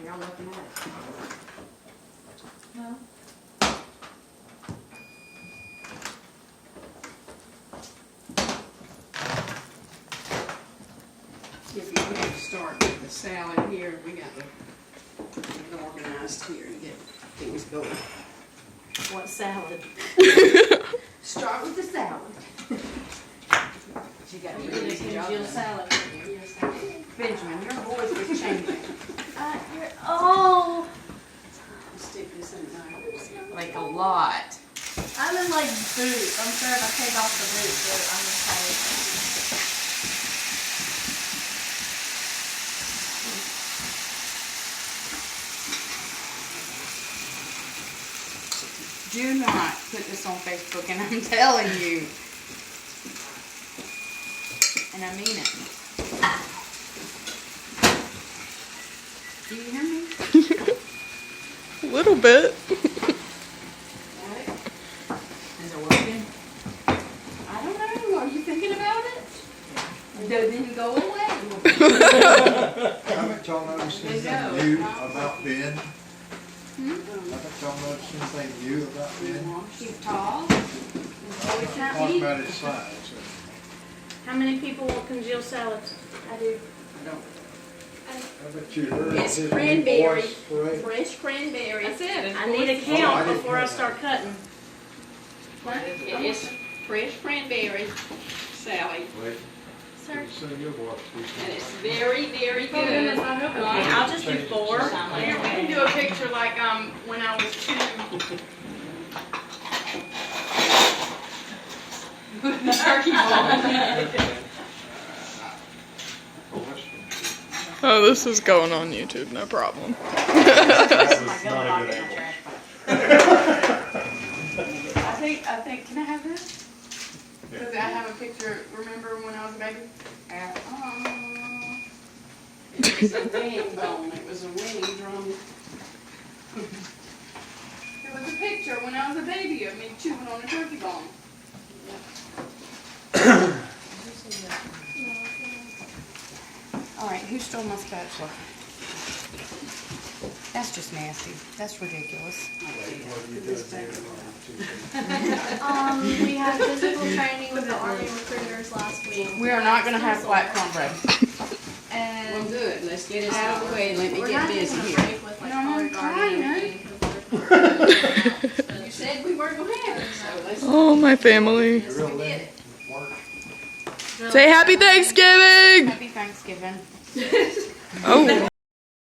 y'all looking at it. No. If you want to start with the salad here, we got the get organized here and get things going. What salad? Start with the salad. You got We're gonna congeal salad. Benjamin, your voice is changing. Oh, Stick this in there. Like a lot. I'm in like boots. I'm sure if I take off the boots, I'm okay. Do not put this on Facebook, and I'm telling you. And I mean it. Do you hear me? A little bit. Got it? Is it working? I don't know. Are you thinking about it? Then go away. Haven't y'all noticed There you go. anything new about Ben? Hmm? Haven't y'all noticed anything new about Ben? He's tall. Always talk about his size. How many people want congealed salads? I do. I don't. I bet you heard It's his cranberry. voice parade. Fresh cranberry. That's it. I need a Oh, I count didn't before I know start cutting. It's fresh cranberry, Sally, Wait, Sir. soon you'll watch and this. it's very, very Oh, goodness, good. I hope not. Okay, I'll just do 4. Here, we can do a picture like when I was 2. With the turkey ball. Oh, this is going on YouTube, no problem. I think, can I have this? Because I have a picture, remember when I was a baby? It was a winning bone, it was a winning drum. There was a picture when I was a baby of me chewing on a turkey bone. All right, who stole my spatula? That's just nasty. That's ridiculous. We had physical training with the Army recruiters last week. We are not gonna have black cornbread. And Well, good, let's get it out of the way and let me we're get not busy taking a here. break with like No, I'm Olive Garden and trying, everything, 'cause they're- You said we weren't gonna have it, so let's Oh, my family. Real get limit it. work. Say happy Thanksgiving! Happy Thanksgiving. Oh.